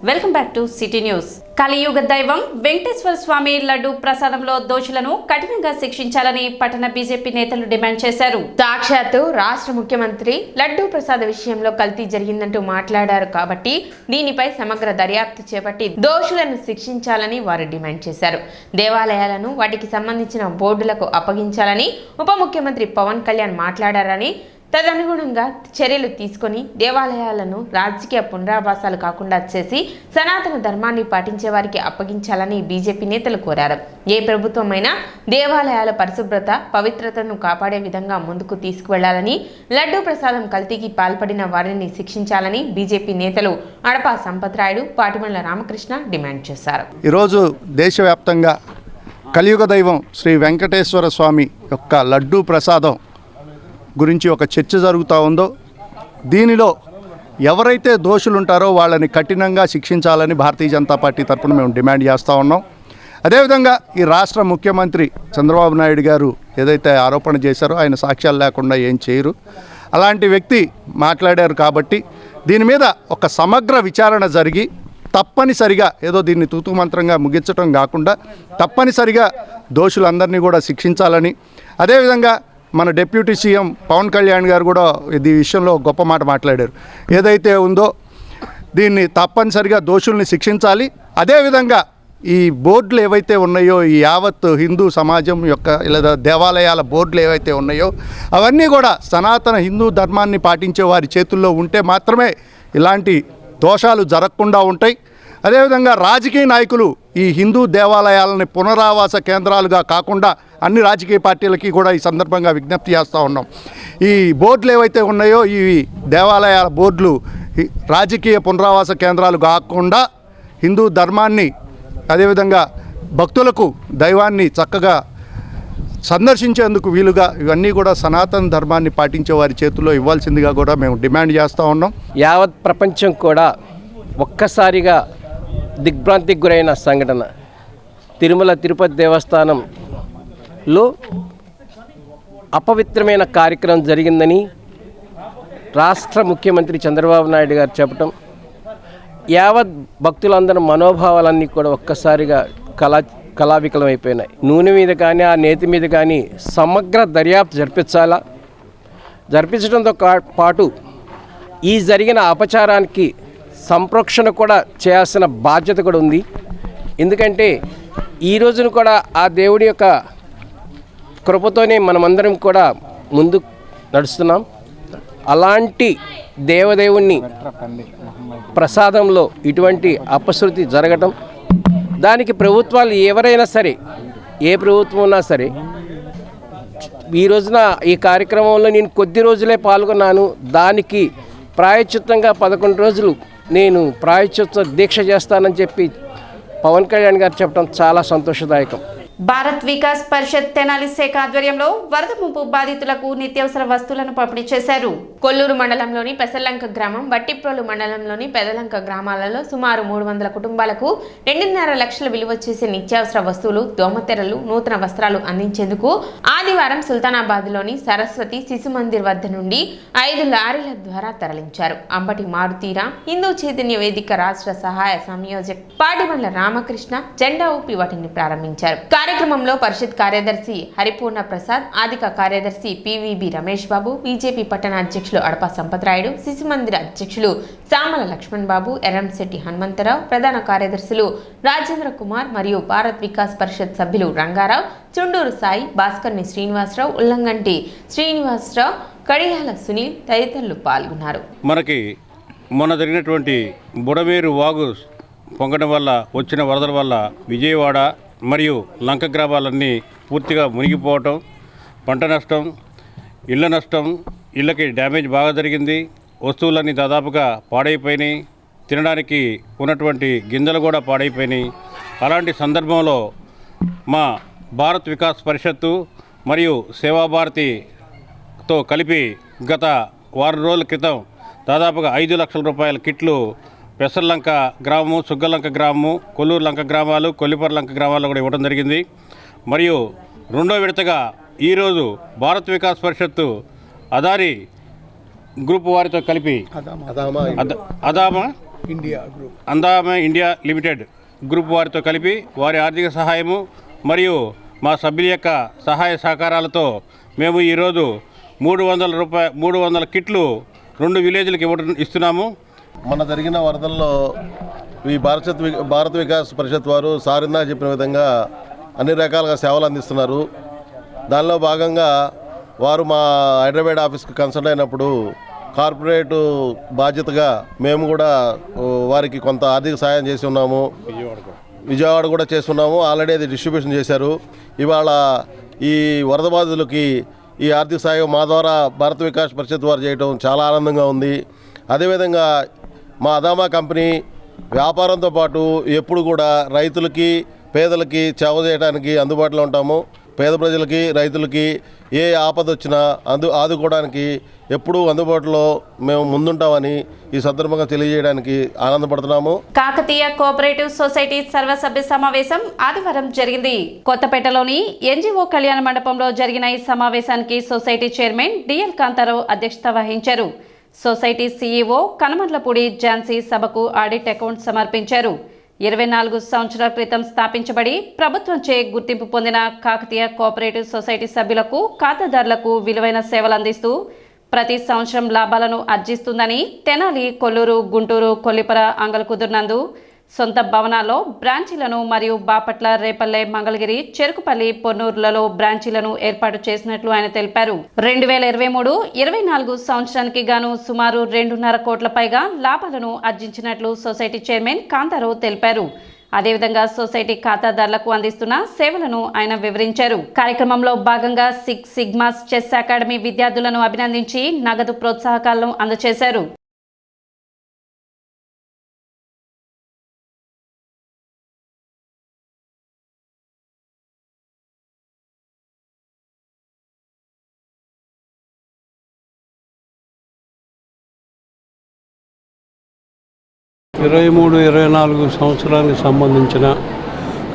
Welcome back to city news. కలియుగ దైవం వెంకటేశ్వర స్వామి లడ్డు ప్రసాదంలో దోషులను కఠినంగా శిక్షించాలని పట్టణ బీజేపీ నేతలు డిమాండ్ చేశారు. సాక్షాత్తు రాష్ట్ర ముఖ్యమంత్రి లడ్డు ప్రసాద విషయంలో కల్తీ జరిగిందంటూ మాట్లాడారు కాబట్టి దీనిపై సమగ్ర దర్యాప్తు చేపట్టి దోషులను శిక్షించాలని వారు డిమాండ్ చేశారు. దేవాలయాలను వాటికి సంబంధించిన బోర్డులకు అప్పగించాలని ఉప ముఖ్యమంత్రి పవన్ కళ్యాణ్ మాట్లాడారని, తదనుగుణంగా చర్యలు తీసుకొని దేవాలయాలను రాజకీయ పునరావాసాలు కాకుండా చేసి సనాతన ధర్మాన్ని పాటించే వారికి అప్పగించాలని బీజేపీ నేతలు కోరారు. ఏ ప్రభుత్వమైనా దేవాలయాల పరిశుభ్రత, పవిత్రతను కాపాడే విధంగా ముందుకు తీసుకువెళ్లాలని, లడ్డూ ప్రసాదం కల్తీకి పాల్పడిన వారిని శిక్షించాలని బీజేపీ నేతలు అడపా సంపత్ రాయుడు, పాటిబండ్ల రామకృష్ణ డిమాండ్ చేశారు. ఈరోజు దేశవ్యాప్తంగా కలియుగ దైవం శ్రీ వెంకటేశ్వర స్వామి యొక్క లడ్డూ ప్రసాదం గురించి ఒక చర్చ జరుగుతూ ఉందో, దీనిలో ఎవరైతే దోషులు ఉంటారో వాళ్ళని కఠినంగా శిక్షించాలని భారతీయ జనతా పార్టీ తరఫున మేము డిమాండ్ చేస్తూ ఉన్నాం. అదేవిధంగా ఈ రాష్ట్ర ముఖ్యమంత్రి చంద్రబాబు నాయుడు గారు ఏదైతే ఆరోపణ చేశారో ఆయన సాక్ష్యాలు లేకుండా ఏం చేయరు. అలాంటి వ్యక్తి మాట్లాడారు కాబట్టి దీని మీద ఒక సమగ్ర విచారణ జరిగి తప్పనిసరిగా ఏదో దీన్ని తూతుమంత్రంగా ముగించడం కాకుండా తప్పనిసరిగా దోషులందరినీ కూడా శిక్షించాలని, అదేవిధంగా మన డిప్యూటీ సీఎం పవన్ కళ్యాణ్ గారు కూడా ఈ విషయంలో గొప్ప మాట మాట్లాడారు. ఏదైతే ఉందో దీన్ని తప్పనిసరిగా దోషుల్ని శిక్షించాలి. అదేవిధంగా ఈ బోర్డులు ఏవైతే ఉన్నాయో, ఈ యావత్ హిందూ సమాజం యొక్క లేదా దేవాలయాల బోర్డులు ఏవైతే ఉన్నాయో అవన్నీ కూడా సనాతన హిందూ ధర్మాన్ని పాటించే వారి చేతుల్లో ఉంటే మాత్రమే ఇలాంటి దోషాలు జరగకుండా ఉంటాయి. అదేవిధంగా రాజకీయ నాయకులు ఈ హిందూ దేవాలయాలని పునరావాస కేంద్రాలుగా కాకుండా అన్ని రాజకీయ పార్టీలకి కూడా ఈ సందర్భంగా విజ్ఞప్తి చేస్తూ ఉన్నాం. ఈ బోర్డులు ఏవైతే ఉన్నాయో ఈ దేవాలయాల బోర్డులు రాజకీయ పునరావాస కేంద్రాలు కాకుండా హిందూ ధర్మాన్ని, అదేవిధంగా భక్తులకు దైవాన్ని చక్కగా సందర్శించేందుకు వీలుగా ఇవన్నీ కూడా సనాతన ధర్మాన్ని పాటించే వారి చేతుల్లో ఇవ్వాల్సిందిగా కూడా మేము డిమాండ్ చేస్తూ ఉన్నాం. యావత్ ప్రపంచం కూడా ఒక్కసారిగా దిగ్భ్రాంతికి గురైన సంఘటన తిరుమల తిరుపతి దేవస్థానంలో అపవిత్రమైన కార్యక్రమం జరిగిందని రాష్ట్ర ముఖ్యమంత్రి చంద్రబాబు నాయుడు గారు చెప్పటం, యావత్ భక్తులందరి మనోభావాలన్నీ కూడా ఒక్కసారిగా కళావికలం అయిపోయినాయి. నూనె మీద కానీ ఆ నేతి మీద కానీ సమగ్ర దర్యాప్తు జరిపించడంతో పాటు ఈ జరిగిన అపచారానికి సంరక్షణ కూడా చేయాల్సిన బాధ్యత కూడా ఉంది. ఎందుకంటే ఈ రోజున కూడా ఆ దేవుడి యొక్క కృపతోనే మనమందరం కూడా ముందు నడుస్తున్నాం. అలాంటి దేవదేవుణ్ణి ప్రసాదంలో ఇటువంటి అపశృతి జరగటం, దానికి ప్రభుత్వాలు ఎవరైనా సరే, ఏ ప్రభుత్వం ఉన్నా సరే, ఈ రోజున ఈ కార్యక్రమంలో నేను కొద్ది రోజులే పాల్గొన్నాను, దానికి ప్రాయశ్చిత్తంగా 11 రోజులు నేను ప్రాయశ్చిత్త దీక్ష చేస్తానని చెప్పి పవన్ కళ్యాణ్ గారు చెప్పడం చాలా సంతోషదాయకం. భారత్ వికాస్ పరిషత్ తెనాలి శాఖ ఆధ్వర్యంలో వరద ముంపు బాధితులకు నిత్యావసర వస్తువులను పంపిణీ చేశారు. కొల్లూరు మండలంలోని పెసర్లంక గ్రామం, వట్టిప్రోలు మండలంలోని పెదలంక గ్రామాలలో సుమారు 300 కుటుంబాలకు 2.5 లక్షల విలువ చేసే నిత్యావసర వస్తువులు, దోమతెరలు, నూతన వస్త్రాలు అందించేందుకు ఆదివారం సుల్తానాబాద్లోని సరస్వతి శిశు మందిర్ వద్ద నుండి 5 లారీల ద్వారా తరలించారు. అంబటి మారుతీరా హిందూ చైతన్య వేదిక రాష్ట్ర సహాయ సంయోజక్ పాటిబండ్ల రామకృష్ణ జెండా ఊపి వాటిని ప్రారంభించారు. కార్యక్రమంలో పరిషత్ కార్యదర్శి హరిపూర్ణ ప్రసాద్, ఆదిక కార్యదర్శి పివిబి రమేష్ బాబు, బీజేపీ పట్టణ అధ్యక్షులు అడపా సంపత్ రాయుడు, శిశు మందిర అధ్యక్షులు సామల లక్ష్మణ్ బాబు, ఎర్రంశెట్టి హనుమంతరావు, ప్రధాన కార్యదర్శులు రాజేంద్ర కుమార్ మరియు భారత్ వికాస్ పరిషత్ సభ్యులు రంగారావు, చుండూరు సాయి, భాస్కర్ని శ్రీనివాసరావు, ఉల్లంగంటి శ్రీనివాసరావు, కడియాల సునీల్ తదితరులు పాల్గొన్నారు. మనకి మొన్న జరిగినటువంటి బుడమేరు వాగు పొంగడం వల్ల వచ్చిన వరదల వల్ల విజయవాడ మరియు లంక గ్రామాలన్నీ పూర్తిగా మునిగిపోవటం, పంట నష్టం, ఇళ్ల నష్టం, ఇళ్ళకి డ్యామేజ్ బాగా జరిగింది. వస్తువులన్నీ దాదాపుగా పాడైపోయినాయి. తినడానికి ఉన్నటువంటి గింజలు కూడా పాడైపోయినాయి. అలాంటి సందర్భంలో మా భారత్ వికాస్ పరిషత్తు మరియు సేవాభారతితో కలిపి గత వారం రోజుల క్రితం దాదాపుగా 5 లక్షల రూపాయల కిట్లు పెసర్లంక గ్రామము, సుగ్గలంక గ్రామము, కొల్లూరు లంక గ్రామాలు, కొల్లిపర లంక గ్రామాల్లో కూడా ఇవ్వడం జరిగింది. మరియు రెండో విడతగా ఈరోజు భారత్ వికాస్ పరిషత్తు అదారి గ్రూప్ వారితో కలిపి అదామా అందామ ఇండియా లిమిటెడ్ గ్రూప్ వారితో కలిపి వారి ఆర్థిక సహాయము మరియు మా సభ్యుల యొక్క సహాయ సహకారాలతో మేము ఈరోజు 300 కిట్లు 2 విలేజ్లకు ఇస్తున్నాము. మన జరిగిన వరదల్లో ఈ భారత వికాస్ పరిషత్ వారు సారిందా చెప్పిన విధంగా అన్ని రకాలుగా సేవలు అందిస్తున్నారు. దానిలో భాగంగా వారు మా హైదరాబాద్ ఆఫీస్కి కన్సల్ట్ అయినప్పుడు కార్పొరేటు బాధ్యతగా మేము కూడా వారికి కొంత ఆర్థిక సాయం చేసి ఉన్నాము. విజయవాడ కూడా చేస్తున్నాము. ఆల్రెడీ అది డిస్ట్రిబ్యూషన్ చేశారు. ఇవాళ ఈ వరద బాధితులకి ఈ ఆర్థిక సాయం మా ద్వారా భారత వికాస్ పరిషత్ వారు చేయడం చాలా ఆనందంగా ఉంది. అదేవిధంగా మా అదామా కంపెనీ వ్యాపారంతో పాటు ఎప్పుడు కూడా రైతులకి పేదలకి సేవ చేయడానికి అందుబాటులో ఉంటాము. పేద ప్రజలకి రైతులకి ఏ ఆపద వచ్చినా ఆదుకోవడానికి ఎప్పుడూ అందుబాటులో మేము ముందుంటామని ఈ సందర్భంగా తెలియజేయడానికి ఆనందపడుతున్నాము. కాకతీయ కోఆపరేటివ్ సొసైటీ సర్వసభ్య సమావేశం ఆదివారం జరిగింది. కొత్తపేటలోని ఎన్జిఓ కళ్యాణ మండపంలో జరిగిన ఈ సమావేశానికి సొసైటీ చైర్మన్ డిఎల్ కాంతారావు అధ్యక్షత వహించారు. సొసైటీ సీఈఓ కనమర్లపూడి ఝాన్సీ సభకు ఆడిట్ అకౌంట్ సమర్పించారు. 24 సంవత్సరాల క్రితం స్థాపించబడి ప్రభుత్వంచే గుర్తింపు పొందిన కాకతీయ కోఆపరేటివ్ సొసైటీ సభ్యులకు ఖాతాదారులకు విలువైన సేవలు అందిస్తూ ప్రతి సంవత్సరం లాభాలను ఆర్జిస్తుందని తెనాలి, కొల్లూరు, గుంటూరు, కొల్లిపర, అంగలకుదుర్నందు సొంత భవనాల్లో బ్రాంచీలను మరియు బాపట్ల, రేపల్లె, మంగళగిరి, చెరుకుపల్లి, పొన్నూరులలో బ్రాంచీలను ఏర్పాటు చేసినట్లు ఆయన తెలిపారు. 2023-24 సంవత్సరానికి గాను సుమారు 2.5 కోట్ల పైగా లాభాలను ఆర్జించినట్లు సొసైటీ చైర్మన్ కాంతారావు తెలిపారు. అదేవిధంగా సొసైటీ ఖాతాదారులకు అందిస్తున్న సేవలను ఆయన వివరించారు. కార్యక్రమంలో భాగంగా సిక్స్ సిగ్మాస్ చెస్ అకాడమీ విద్యార్థులను అభినందించి నగదు ప్రోత్సాహకాలను అందజేశారు. ఇరవై 23-24 సంవత్సరానికి సంబంధించిన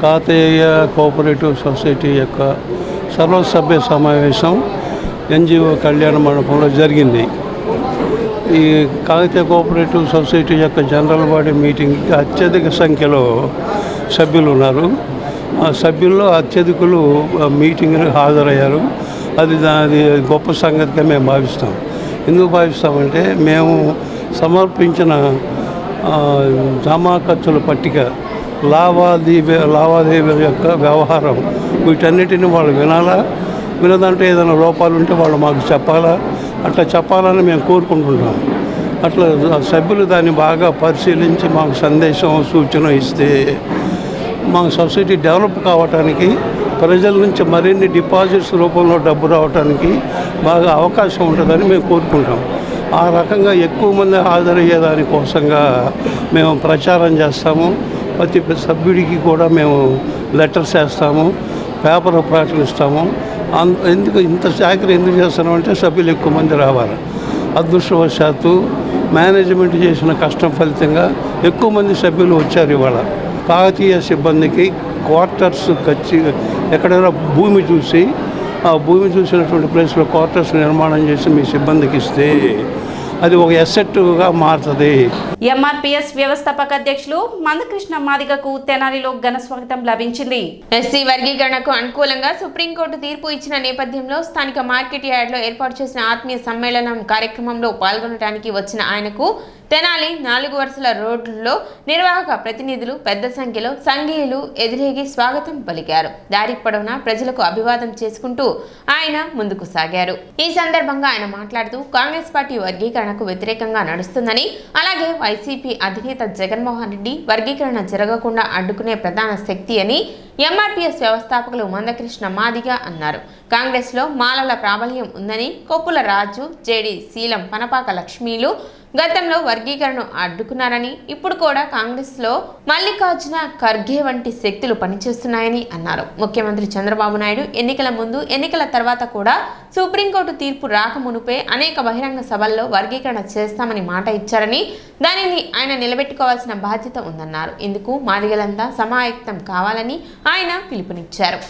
కాకతీయ కోఆపరేటివ్ సొసైటీ యొక్క సర్వసభ్య సమావేశం ఎన్జిఓ కళ్యాణ మండపంలో జరిగింది. ఈ కాకతీయ కోఆపరేటివ్ సొసైటీ యొక్క జనరల్ బాడీ మీటింగ్కి అత్యధిక సంఖ్యలో సభ్యులు ఉన్నారు. ఆ సభ్యుల్లో అత్యధికులు మీటింగ్కి హాజరయ్యారు. అది గొప్ప సంగతిగా మేము భావిస్తాం. ఎందుకు భావిస్తామంటే మేము సమర్పించిన జమా ఖర్చుల పట్టిక, లావాదేవీల యొక్క వ్యవహారం, వీటన్నిటిని వాళ్ళు వినదంటే ఏదైనా లోపాలు ఉంటే వాళ్ళు మాకు చెప్పాలా, అట్లా చెప్పాలని మేము కోరుకుంటున్నాం. అట్లా సభ్యులు దాన్ని బాగా పరిశీలించి మాకు సందేశం, సూచన ఇస్తే మా సొసైటీ డెవలప్ కావటానికి, ప్రజల నుంచి మరిన్ని డిపాజిట్స్ రూపంలో డబ్బు రావడానికి బాగా అవకాశం ఉంటుందని మేము కోరుకుంటాం. ఆ రకంగా ఎక్కువ మంది హాజరయ్యే దానికోసంగా మేము ప్రచారం చేస్తాము. ప్రతి సభ్యుడికి కూడా మేము లెటర్స్ వేస్తాము, పేపర్ ప్రకటిస్తాము. ఇంత చాకరీ ఎందుకు చేస్తున్నామంటే సభ్యులు ఎక్కువ మంది రావాలి. అదృష్టవశాత్తు మేనేజ్మెంట్ చేసిన కష్టం ఫలితంగా ఎక్కువ మంది సభ్యులు వచ్చారు. ఇవాళ కాకతీయ సిబ్బందికి క్వార్టర్స్ ఎక్కడైనా భూమి చూసి ఆ భూమి చూసినటువంటి ప్లేస్లో క్వార్టర్స్ నిర్మాణం చేసి మీ సిబ్బందికి ఇస్తే అది ఒక ఎసెట్గా మారుతుంది. ఎంఆర్పీఎస్ వ్యవస్థాపక అధ్యక్షులు మందకృష్ణ మాదిగకు తెనాలిలో ఘన స్వాగతం లభించింది. ఎస్సీ వర్గీకరణకు అనుకూలంగా సుప్రీంకోర్టు తీర్పు ఇచ్చిన నేపథ్యంలో స్థానిక మార్కెట్ యార్డ్లో ఏర్పాటు చేసిన ఆత్మీయ సమ్మేళనం కార్యక్రమంలో పాల్గొనడానికి వచ్చిన ఆయనకు తెనాలి 4 వరుసల రోడ్లలో నిర్వాహక ప్రతినిధులు పెద్ద సంఖ్యలో సంఘీయులు ఎదురేగి స్వాగతం పలికారు. దారి పొడవునా ప్రజలకు అభివాదం చేసుకుంటూ ఆయన ముందుకు సాగారు. ఈ సందర్భంగా ఆయన మాట్లాడుతూ కాంగ్రెస్ పార్టీ వర్గీకరణకు వ్యతిరేకంగా నడుస్తుందని, అలాగే వైసీపీ అధినేత జగన్మోహన్ రెడ్డి వర్గీకరణ జరగకుండా అడ్డుకునే ప్రధాన శక్తి అని ఎంఆర్పీఎస్ వ్యవస్థాపకులు మందకృష్ణ మాదిగ అన్నారు. కాంగ్రెస్లో మాలల ప్రాబల్యం ఉందని కొప్పుల రాజు, జేడి శీలం, పనపాక లక్ష్మీలు గతంలో వర్గీకరణను అడ్డుకున్నారని, ఇప్పుడు కూడా కాంగ్రెస్లో మల్లికార్జున ఖర్గే వంటి శక్తులు పనిచేస్తున్నాయని అన్నారు. ముఖ్యమంత్రి చంద్రబాబు నాయుడు ఎన్నికల ముందు, ఎన్నికల తర్వాత కూడా సుప్రీంకోర్టు తీర్పు రాకమునుపే అనేక బహిరంగ సభల్లో వర్గీకరణ చేస్తామని మాట ఇచ్చారని, దానిని ఆయన నిలబెట్టుకోవాల్సిన బాధ్యత ఉందన్నారు. ఇందుకు మాదిగలంతా సమాయత్తం కావాలని ఆయన పిలుపునిచ్చారు.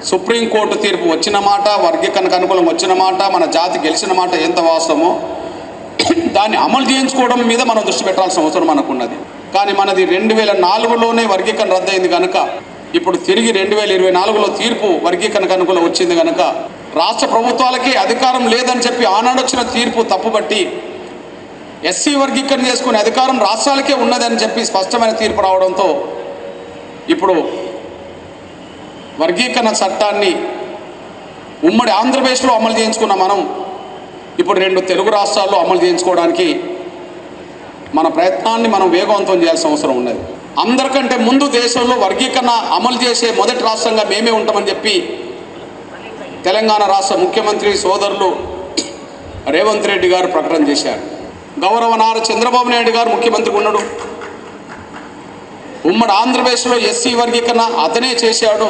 సుప్రీంకోర్టు తీర్పు వచ్చిన మాట, వర్గీకరణకు అనుకూలం వచ్చిన మాట, మన జాతి గెలిచిన మాట ఎంత వాస్తవమో దాన్ని అమలు చేయించుకోవడం మీద మనం దృష్టి పెట్టాల్సిన అవసరం మనకున్నది. కానీ మనది 2004లోనే వర్గీకరణ రద్దయింది కనుక ఇప్పుడు తిరిగి 2024లో తీర్పు వర్గీకరణకు అనుకూలం వచ్చింది కనుక రాష్ట్ర ప్రభుత్వాలకి అధికారం లేదని చెప్పి ఆనాడు వచ్చిన తీర్పు తప్పుబట్టి ఎస్సీ వర్గీకరణ చేసుకునే అధికారం రాష్ట్రాలకే ఉన్నదని చెప్పి స్పష్టమైన తీర్పు రావడంతో ఇప్పుడు వర్గీకరణ చట్టాన్ని ఉమ్మడి ఆంధ్రప్రదేశ్లో అమలు చేయించుకున్న మనం ఇప్పుడు 2 తెలుగు రాష్ట్రాల్లో అమలు చేయించుకోవడానికి మన ప్రయత్నాన్ని మనం వేగవంతం చేయాల్సిన అవసరం ఉన్నది. అందరికంటే ముందు దేశంలో వర్గీకరణ అమలు చేసే మొదటి రాష్ట్రంగా మేమే ఉంటామని చెప్పి తెలంగాణ రాష్ట్ర ముఖ్యమంత్రి సోదరులు రేవంత్ రెడ్డి గారు ప్రకటన చేశారు. గౌరవ నారా చంద్రబాబు నాయుడు గారు ముఖ్యమంత్రి ఉన్నాడు. ఉమ్మడి ఆంధ్రప్రదేశ్లో ఎస్సీ వర్గీకరణ అతనే చేశాడు.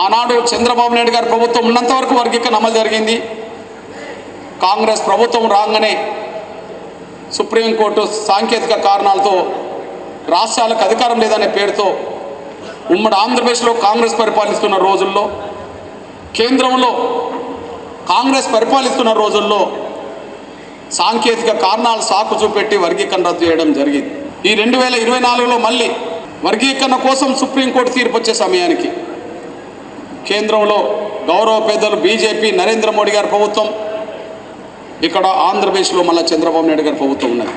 ఆనాడు చంద్రబాబు నాయుడు గారు ప్రభుత్వం ఉన్నంత వరకు వర్గీకరణ అమలు జరిగింది. కాంగ్రెస్ ప్రభుత్వం రాగానే సుప్రీంకోర్టు సాంకేతిక కారణాలతో రాష్ట్రాలకు అధికారం లేదనే పేరుతో ఉమ్మడి ఆంధ్రప్రదేశ్లో కాంగ్రెస్ పరిపాలిస్తున్న రోజుల్లో, కేంద్రంలో కాంగ్రెస్ పరిపాలిస్తున్న రోజుల్లో సాంకేతిక కారణాలు సాకు చూపెట్టి వర్గీకరణ రద్దు చేయడం జరిగింది. ఈ 2024లో మళ్ళీ వర్గీకరణ కోసం సుప్రీంకోర్టు తీర్పు వచ్చే సమయానికి కేంద్రంలో గౌరవ పెద్దలు బీజేపీ నరేంద్ర మోడీ గారి ప్రభుత్వం, ఇక్కడ ఆంధ్రప్రదేశ్లో మళ్ళీ చంద్రబాబు నాయుడు గారి ప్రభుత్వం ఉన్నది.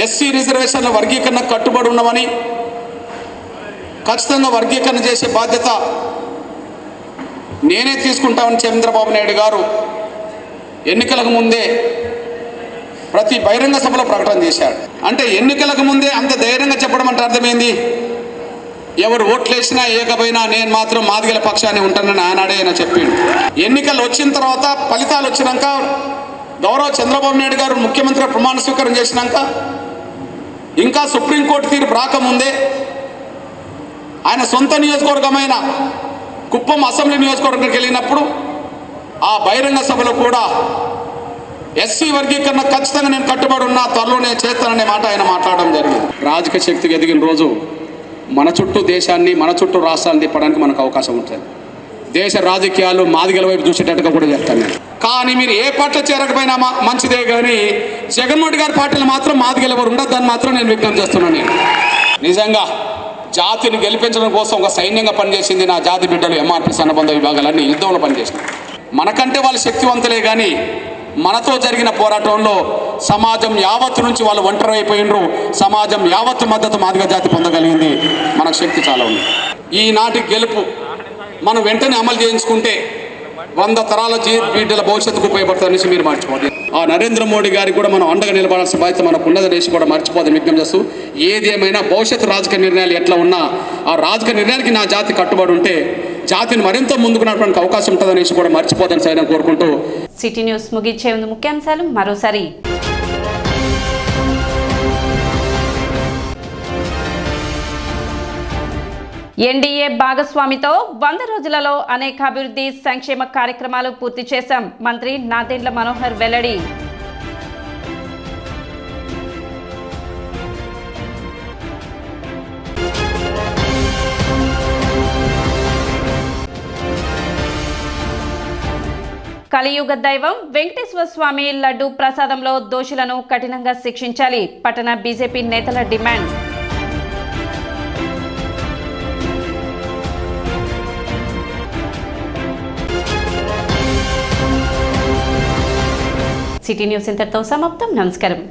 ఎస్సీ రిజర్వేషన్ల వర్గీకరణ కట్టుబడి ఉన్నామని, ఖచ్చితంగా వర్గీకరణ చేసే బాధ్యత నేనే తీసుకుంటామని చంద్రబాబు నాయుడు గారు ఎన్నికలకు ముందే ప్రతి బహిరంగ సభలో ప్రకటన చేశాడు. అంటే ఎన్నికలకు ముందే అంత ధైర్యంగా చెప్పడం అంటే అర్థమైంది. ఎవరు ఓట్లేసినా ఏకపోయినా నేను మాత్రం మాదిగల పక్షాన్ని ఉంటానని ఆనాడే ఆయన చెప్పిండు. ఎన్నికలు వచ్చిన తర్వాత ఫలితాలు వచ్చినాక గౌరవ చంద్రబాబు నాయుడు గారు ముఖ్యమంత్రి ప్రమాణ స్వీకారం చేసినాక ఇంకా సుప్రీంకోర్టు తీర్పు రాకముందే ఆయన సొంత నియోజకవర్గమైన కుప్పం అసెంబ్లీ నియోజకవర్గానికి వెళ్ళినప్పుడు ఆ బహిరంగ సభలో కూడా ఎస్సీ వర్గీకరణ ఖచ్చితంగా నేను కట్టుబడి ఉన్నా, త్వరలోనే చేస్తాననే మాట ఆయన మాట్లాడడం జరిగింది. రాజకీయ శక్తికి ఎదిగిన రోజు మన చుట్టూ దేశాన్ని, మన చుట్టూ రాష్ట్రాన్ని తిప్పడానికి మనకు అవకాశం ఉంటుంది. దేశ రాజకీయాలు మాదిగల వైపు చూసేటట్టుగా కూడా చేస్తాను నేను. కానీ మీరు ఏ పార్టీలో చేరకపోయినా మంచిదే, కానీ జగన్మోహన్ గారి పార్టీలు మాత్రం మాదిగలు ఎవరు ఉండద్దని మాత్రం నేను విజ్ఞప్తి చేస్తున్నాను. నేను నిజంగా జాతిని గెలిపించడం కోసం ఒక సైన్యంగా పనిచేసింది నా జాతి బిడ్డలు ఎంఆర్పీ అనుబంధ విభాగాలన్నీ యుద్ధంలో పనిచేసినాయి. మనకంటే వాళ్ళు శక్తివంతులే, కానీ మనతో జరిగిన పోరాటంలో సమాజం యావత్తు నుంచి వాళ్ళు ఒంటరి అయిపోయినరు. సమాజం యావత్తు మద్దతు మాదిగ జాతి పొందగలిగింది. మనకు శక్తి చాలా ఉంది. ఈనాటి గెలుపు మనం వెంటనే అమలు చేయించుకుంటే 100 తరాల బిడ్డల భవిష్యత్తుకు ఉపయోగపడుతుందనేసి మీరు మర్చిపోదు. ఆ నరేంద్ర మోడీ గారికి కూడా మనం అండగా నిలబడాల్సిన బాధ్యత మనకు ఉన్నదనేసి కూడా మర్చిపోదని విజ్ఞప్తి చేస్తూ, ఏది ఏమైనా భవిష్యత్తు రాజకీయ నిర్ణయాలు ఎట్లా ఉన్నా ఆ రాజకీయ నిర్ణయానికి నా జాతి కట్టుబడి ఉంటే జాతిని మరింత ముందుకు నడపడానికి అవకాశం ఉంటుందనేసి కూడా మర్చిపోదని సైనా కోరుకుంటూ సిటీ న్యూస్ ముగించే ముందు ముఖ్యాంశాలు మరోసారి. ఎన్డీఏ భాగస్వామితో 100 రోజులలో అనేక అభివృద్ధి సంక్షేమ కార్యక్రమాలు పూర్తి చేశాం. మంత్రి నాదెండ్ల మనోహర్ వెల్లడి. కలియుగ దైవం వెంకటేశ్వర స్వామి లడ్డు ప్రసాదంలో దోషులను కఠినంగా శిక్షించాలి. పట్టణ బీజేపీ నేతల డిమాండ్. సిటీ న్యూస్ ఇంతటితో సమాప్తం. నమస్కారం.